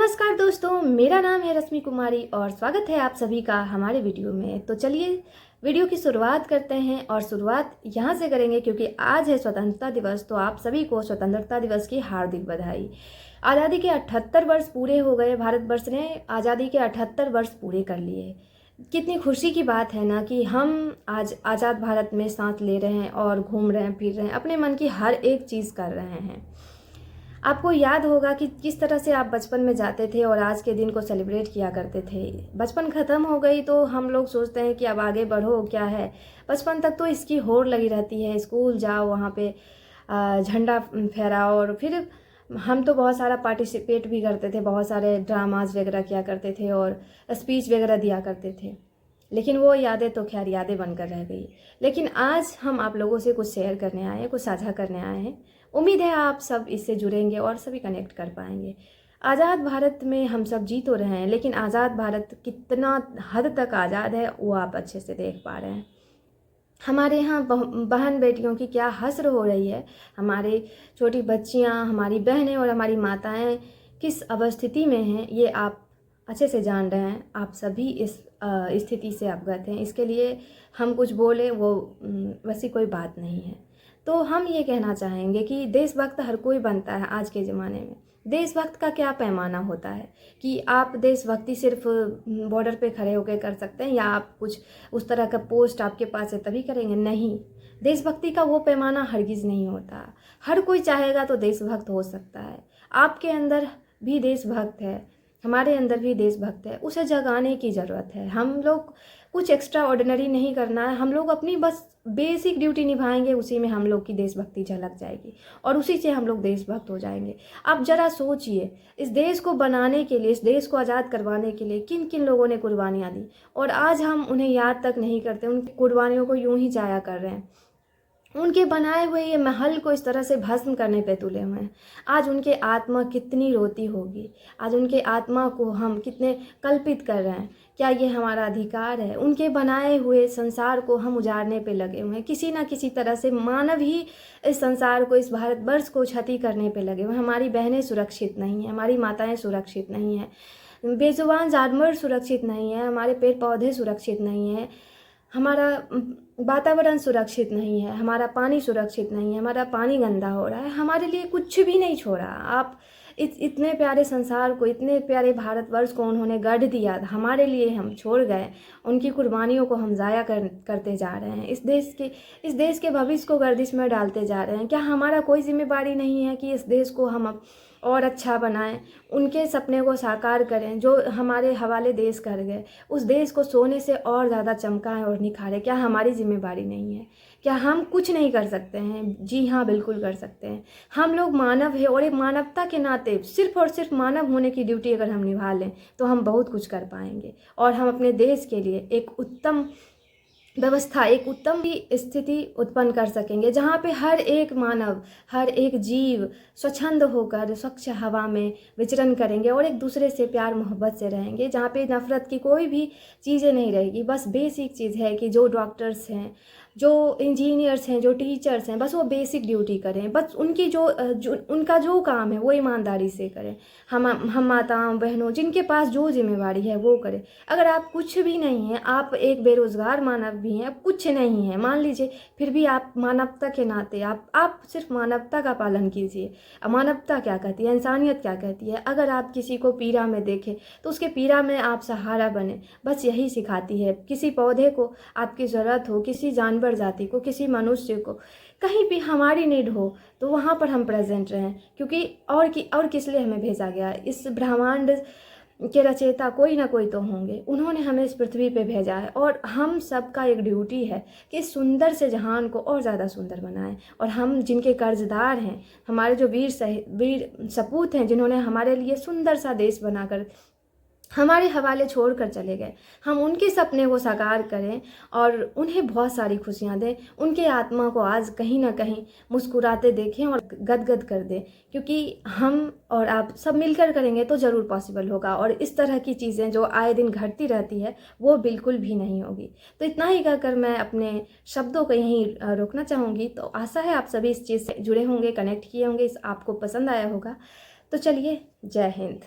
नमस्कार दोस्तों, मेरा नाम है रश्मि कुमारी और स्वागत है आप सभी का हमारे वीडियो में। तो चलिए वीडियो की शुरुआत करते हैं और शुरुआत यहाँ से करेंगे क्योंकि आज है स्वतंत्रता दिवस। तो आप सभी को स्वतंत्रता दिवस की हार्दिक बधाई। आज़ादी के 78 वर्ष पूरे हो गए। भारतवर्ष ने आज़ादी के 78 वर्ष पूरे कर लिए। कितनी खुशी की बात है ना कि हम आज आज़ाद भारत में सांस ले रहे हैं और घूम रहे हैं, फिर रहे हैं, अपने मन की हर एक चीज़ कर रहे हैं। आपको याद होगा कि किस तरह से आप बचपन में जाते थे और आज के दिन को सेलिब्रेट किया करते थे। बचपन ख़त्म हो गई तो हम लोग सोचते हैं कि अब आगे बढ़ो, क्या है। बचपन तक तो इसकी होड़ लगी रहती है, स्कूल जाओ, वहाँ पे झंडा फहराओ और फिर हम तो बहुत सारा पार्टिसिपेट भी करते थे, बहुत सारे ड्रामाज वगैरह किया करते थे और स्पीच वगैरह दिया करते थे। लेकिन वो यादें तो खैर यादें बनकर रह गई। लेकिन आज हम आप लोगों से कुछ शेयर करने आए हैं, कुछ साझा करने आए हैं। उम्मीद है आप सब इससे जुड़ेंगे और सभी कनेक्ट कर पाएंगे। आज़ाद भारत में हम सब जी तो रहे हैं, लेकिन आज़ाद भारत कितना हद तक आज़ाद है वो आप अच्छे से देख पा रहे हैं। हमारे यहाँ बहन बेटियों की क्या हस्र हो रही है। हमारी छोटी बच्चियाँ, हमारी बहनें और हमारी माताएँ किस अवस्थिति में हैं ये आप अच्छे से जान रहे हैं। आप सभी इस स्थिति से अवगत हैं। इसके लिए हम कुछ बोलें वो वैसी कोई बात नहीं है। तो हम ये कहना चाहेंगे कि देशभक्त हर कोई बनता है आज के ज़माने में। देशभक्त का क्या पैमाना होता है कि आप देशभक्ति सिर्फ बॉर्डर पे खड़े होकर कर सकते हैं या आप कुछ उस तरह का पोस्ट आपके पास है तभी करेंगे? नहीं, देशभक्ति का वो पैमाना हरगिज़ नहीं होता। हर कोई चाहेगा तो देशभक्त हो सकता है। आपके अंदर भी देशभक्त है, हमारे अंदर भी देशभक्त है, उसे जगाने की ज़रूरत है। हम लोग कुछ एक्स्ट्रा ऑर्डिनरी नहीं करना है, हम लोग अपनी बस बेसिक ड्यूटी निभाएंगे, उसी में हम लोग की देशभक्ति झलक जाएगी और उसी से हम लोग देशभक्त हो जाएंगे। आप ज़रा सोचिए, इस देश को बनाने के लिए, इस देश को आज़ाद करवाने के लिए किन किन लोगों ने कुर्बानियाँ दी और आज हम उन्हें याद तक नहीं करते, उनकी कुर्बानियों को यूं ही जाया कर रहे हैं। उनके बनाए हुए ये महल को इस तरह से भस्म करने पे तुले हुए हैं। आज उनके आत्मा कितनी रोती होगी, आज उनके आत्मा को हम कितने कल्पित कर रहे हैं। क्या ये हमारा अधिकार है? उनके बनाए हुए संसार को हम उजाड़ने पे लगे हुए हैं। किसी ना किसी तरह से मानव ही इस संसार को, इस भारतवर्ष को क्षति करने पे लगे हुए हैं। हमारी बहनें सुरक्षित नहीं हैं, हमारी माताएँ सुरक्षित नहीं हैं, बेजुबान जानवर सुरक्षित नहीं है, हमारे पेड़ पौधे सुरक्षित नहीं हैं, हमारा वातावरण सुरक्षित नहीं है, हमारा पानी सुरक्षित नहीं है, हमारा पानी गंदा हो रहा है। हमारे लिए कुछ भी नहीं छोड़ा। आप इतने प्यारे संसार को, इतने प्यारे भारतवर्ष को उन्होंने गढ़ दिया, हमारे लिए हम छोड़ गए। उनकी कुर्बानियों को हम ज़ाया करते जा रहे हैं। इस देश के भविष्य को गर्दिश में डालते जा रहे हैं। क्या हमारा कोई जिम्मेदारी नहीं है कि इस देश को हम और अच्छा बनाएं, उनके सपने को साकार करें जो हमारे हवाले देश कर गए, उस देश को सोने से और ज़्यादा चमकाएं और निखारें? क्या हमारी जिम्मेदारी नहीं है? क्या हम कुछ नहीं कर सकते हैं? जी हाँ, बिल्कुल कर सकते हैं। हम लोग मानव है और एक मानवता के नाते सिर्फ और सिर्फ मानव होने की ड्यूटी अगर हम निभा लें तो हम बहुत कुछ कर पाएंगे और हम अपने देश के लिए एक उत्तम व्यवस्था, एक उत्तम स्थिति उत्पन्न कर सकेंगे जहाँ पे हर एक मानव, हर एक जीव स्वच्छंद होकर स्वच्छ हवा में विचरण करेंगे और एक दूसरे से प्यार मोहब्बत से रहेंगे, जहाँ पे नफ़रत की कोई भी चीज़ें नहीं रहेगी। बस बेसिक चीज़ है कि जो डॉक्टर्स हैं, जो इंजीनियर्स हैं, जो टीचर्स हैं, बस वो बेसिक ड्यूटी करें। बस उनकी उनका जो काम है वो ईमानदारी से करें। हम माताओं बहनों जिनके पास जो जिम्मेवारी है वो करें। अगर आप कुछ भी नहीं हैं, आप एक बेरोज़गार मानव भी हैं, कुछ नहीं है मान लीजिए, फिर भी आप मानवता के नाते आप सिर्फ मानवता का पालन कीजिए। मानवता क्या कहती है, इंसानियत क्या कहती है। अगर आप किसी को पीड़ा में देखें तो उसके पीड़ा में आप सहारा बने, बस यही सिखाती है। किसी पौधे को आपकी ज़रूरत हो, किसी जानवर जाति को, किसी मनुष्य को कहीं भी हमारी नीड हो तो वहाँ पर हम प्रेजेंट रहें, क्योंकि और किस लिए हमें भेजा गया? इस ब्रह्मांड के रचयिता कोई ना कोई तो होंगे, उन्होंने हमें इस पृथ्वी पे भेजा है और हम सबका एक ड्यूटी है कि इस सुंदर से जहान को और ज़्यादा सुंदर बनाएं। और हम जिनके कर्जदार हैं, हमारे जो वीर सपूत हैं, जिन्होंने हमारे लिए सुंदर सा देश बनाकर हमारे हवाले छोड़कर चले गए, हम उनके सपने को साकार करें और उन्हें बहुत सारी खुशियां दें। उनके आत्मा को आज कहीं ना कहीं मुस्कुराते देखें और गदगद कर दें, क्योंकि हम और आप सब मिलकर करेंगे तो ज़रूर पॉसिबल होगा और इस तरह की चीज़ें जो आए दिन घटती रहती है वो बिल्कुल भी नहीं होगी। तो इतना ही कहकर मैं अपने शब्दों को यहीं रोकना चाहूँगी। तो आशा है आप सभी इस चीज़ से जुड़े होंगे, कनेक्ट किए होंगे, इस आपको पसंद आया होगा। तो चलिए, जय हिंद।